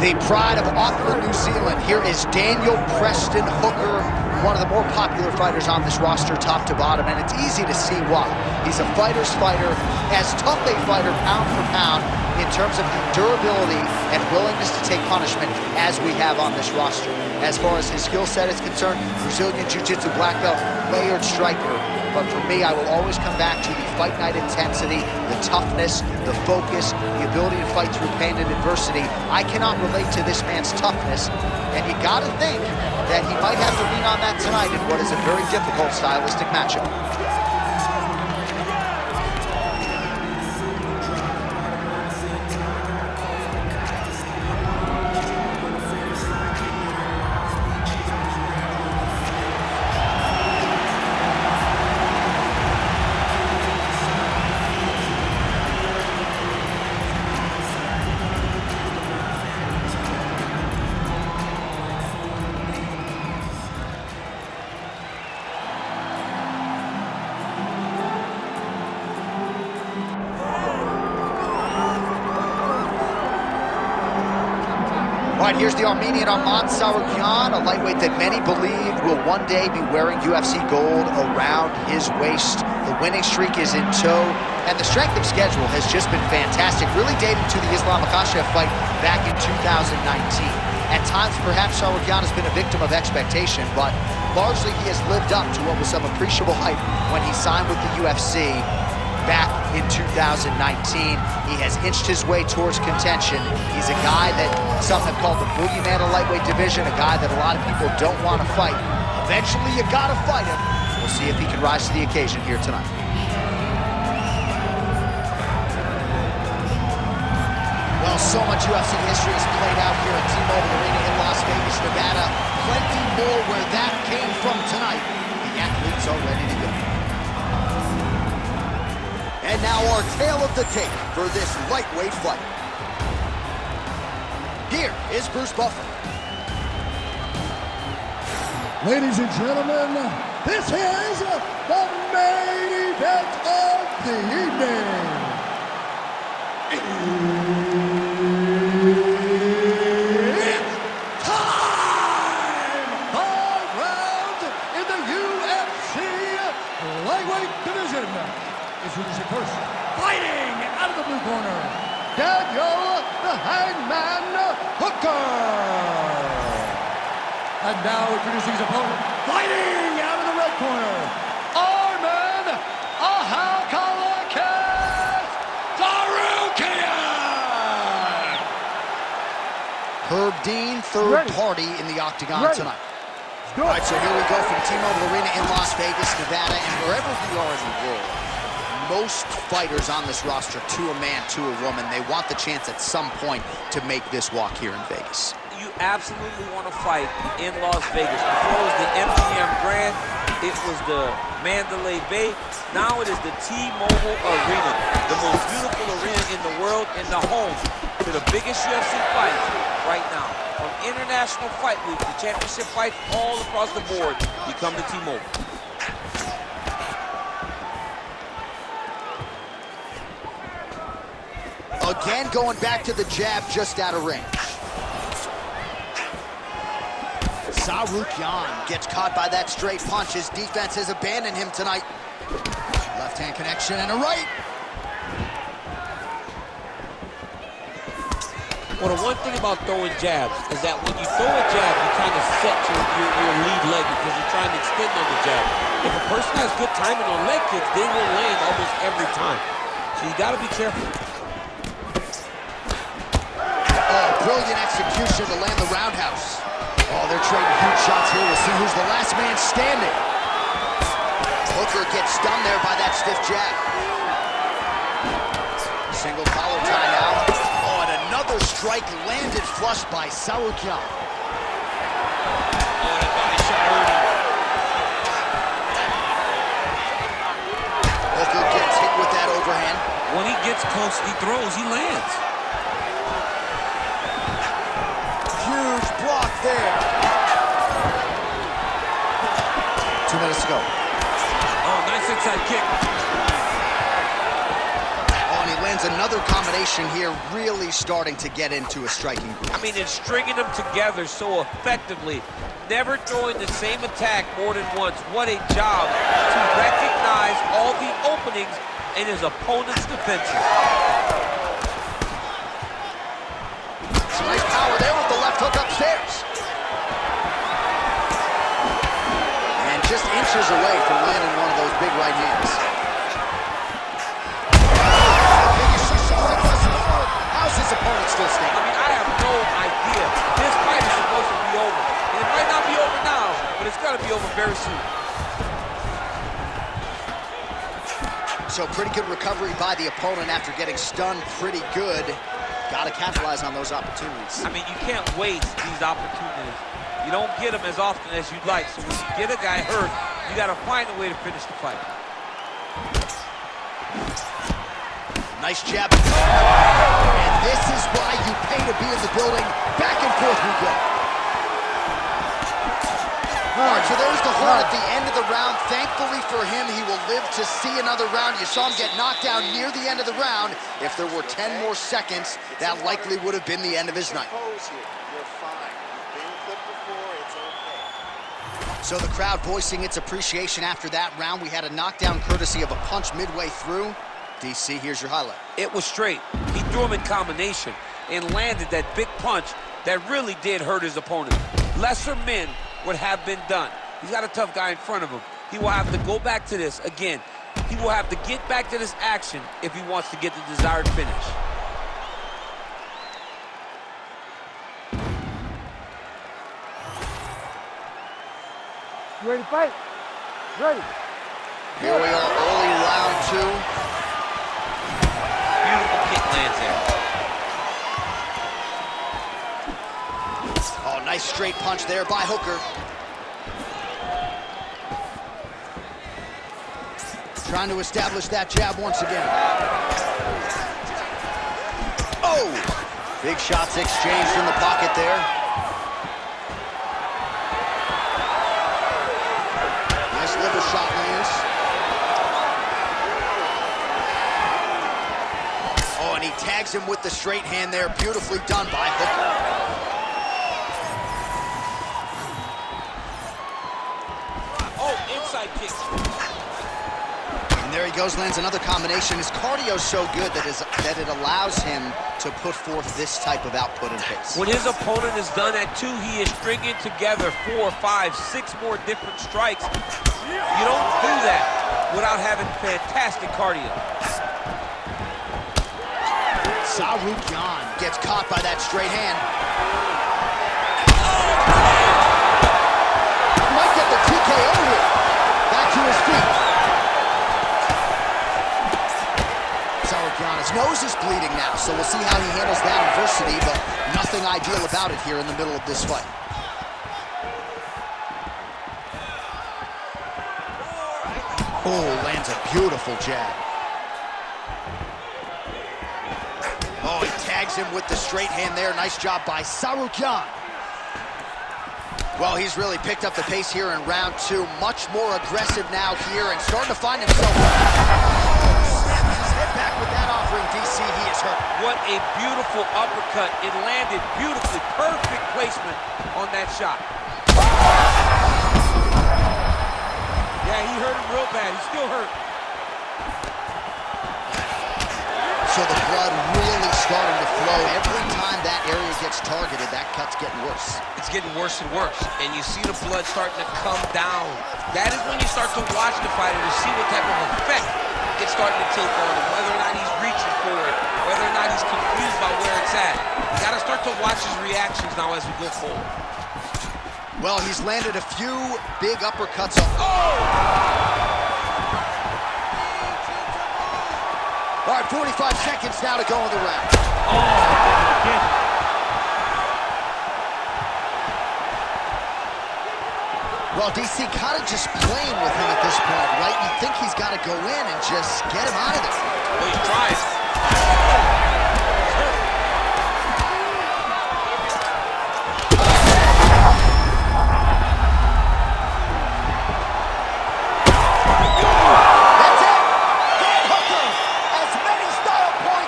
The pride of Auckland, New Zealand. Here is Daniel Preston Hooker, one of the more popular fighters on this roster, top to bottom, and it's easy to see why. He's a fighter's fighter, as tough a fighter pound for pound in terms of durability and willingness to take punishment as we have on this roster. As far as his skill set is concerned, Brazilian Jiu-Jitsu black belt, layered striker. But for me, I will always come back to the fight night intensity, the toughness, the focus, the ability to fight through pain and adversity. I cannot relate to this man's toughness, and you gotta think that he might have to lean on that tonight in what is a very difficult stylistic matchup. All right, here's the Armenian Arman Tsarukyan, a lightweight that many believe will one day be wearing UFC gold around his waist. The winning streak is in tow, and the strength of schedule has just been fantastic, really dating to the Islam Makhachev fight back in 2019. At times, perhaps Tsarukyan has been a victim of expectation, but largely he has lived up to what was some appreciable hype when he signed with the UFC back in 2019. He has inched his way towards contention. He's a guy that some have called the boogeyman of lightweight division, a guy that a lot of people don't want to fight. Eventually, you gotta fight him. We'll see if he can rise to the occasion here tonight. Well, so much UFC history is played out here at T-Mobile Arena in Las Vegas, Nevada. Plenty more where that came from tonight. The athletes are ready to go. And now our tale of the tape for this lightweight fight. Here is Bruce Buffer. Ladies and gentlemen, this is the main event of the evening. It's time! 5 rounds in the UFC lightweight division. Introducing first, fighting out of the blue corner, Daniel the Hangman Hooker. And now introducing his opponent, fighting out of the red corner, Arman Tsarukyan. Herb Dean, third party in the octagon tonight. All right, so here we go from T-Mobile Arena in Las Vegas, Nevada, and wherever we are in the world. Most fighters on this roster, to a man, to a woman, they want the chance at some point to make this walk here in Vegas. You absolutely want to fight in Las Vegas. Before it was the MGM Grand, it was the Mandalay Bay. Now it is the T-Mobile Arena, the most beautiful arena in the world and the home to the biggest UFC fights right now. From international fight weeks to championship fights all across the board, you come to T-Mobile. Again, going back to the jab just out of range. Tsarukyan gets caught by that straight punch. His defense has abandoned him tonight. Left-hand connection and a right. Well, the one thing about throwing jabs is that when you throw a jab, you kind of set your lead leg because you're trying to extend on the jab. If a person has good timing on leg kicks, they will land almost every time. So you got to be careful. Brilliant execution to land the roundhouse. Oh, they're trading huge shots here. We'll see who's the last man standing. Hooker gets stunned there by that stiff jab. Single collar tie now. Oh, and another strike landed flush by Tsarukyan. Oh, that body shot hurt him. Hooker gets hit with that overhand. When he gets close, he throws, he lands. Huge block there. 2 minutes to go. Oh, nice inside kick. Oh, and he lands another combination here, really starting to get into a striking groove. I mean, it's stringing them together so effectively, never throwing the same attack more than once. What a job to recognize all the openings in his opponent's defenses. Some nice power there with the left hook upstairs. And just inches away from landing one of those big right hands. How's his opponent still standing? I mean, I have no idea. This fight is supposed to be over. And it might not be over now, but it's gonna be over very soon. So pretty good recovery by the opponent after getting stunned pretty good. Got to capitalize on those opportunities. I mean, you can't waste these opportunities. You don't get them as often as you'd like. So when you get a guy hurt, you got to find a way to finish the fight. Nice jab. And this is why you pay to be in the building. Back and forth we go. All right, so there's the horn at the end of the round. Thankfully for him, he will live to see another round. You saw him get knocked down near the end of the round. If there were 10 more seconds, that likely would have been the end of his night. So the crowd voicing its appreciation after that round. We had a knockdown courtesy of a punch midway through. DC, here's your highlight. It was straight. He threw him in combination and landed that big punch that really did hurt his opponent. Lesser men would have been done. He's got a tough guy in front of him. He will have to go back to this again. He will have to get back to this action if he wants to get the desired finish. You ready to fight? Ready. Here we are, early round two. Beautiful kick lands there. Oh, nice straight punch there by Hooker. Trying to establish that jab once again. Oh! Big shots exchanged in the pocket there. Nice liver shot lands. Oh, and he tags him with the straight hand there. Beautifully done by Hooker. Inside kick. And there he goes, lands another combination. His cardio's so good that it allows him to put forth this type of output and pace. When his opponent is done at 2, he is stringing together 4, 5, 6 more different strikes. You don't do that without having fantastic cardio. Tsarukyan gets caught by that straight hand. Might get the TKO here. Back to his feet. Tsarukyan, his nose is bleeding now, so we'll see how he handles that adversity, but nothing ideal about it here in the middle of this fight. Oh, lands a beautiful jab. Oh, he tags him with the straight hand there. Nice job by Tsarukyan. Well, he's really picked up the pace here in round 2. Much more aggressive now here and starting to find himself. Snaps his head back with that offering, DC. He is hurt. What a beautiful uppercut. It landed beautifully. Perfect placement on that shot. Yeah, he hurt him real bad. He's still hurt. So the blood really starting to flow. Every time that area gets targeted, that cut's getting worse. It's getting worse and worse, and you see the blood starting to come down. That is when you start to watch the fighter to see what type of effect it's starting to take on him, whether or not he's reaching for it, whether or not he's confused by where it's at. You gotta start to watch his reactions now as we go forward. Well, he's landed a few big uppercuts. All right, 45 seconds now to go in the round. Well, DC kind of just playing with him at this point, right? You think he's got to go in and just get him out of there. Well, he tries. That's it! Dan Hooker, as many style points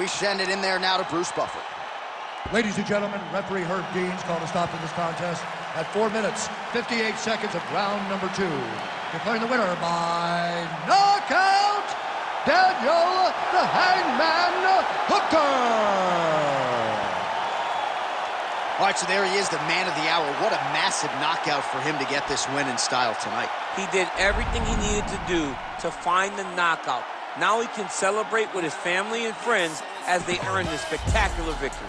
We send it in there now to Bruce Buffer. Ladies and gentlemen, referee Herb Dean's called a stop to this contest at 4 minutes, 58 seconds of round number 2. Declaring the winner by knockout, Daniel the Hangman Hooker. All right, so there he is, the man of the hour. What a massive knockout for him to get this win in style tonight. He did everything he needed to do to find the knockout. Now he can celebrate with his family and friends as they earn this spectacular victory.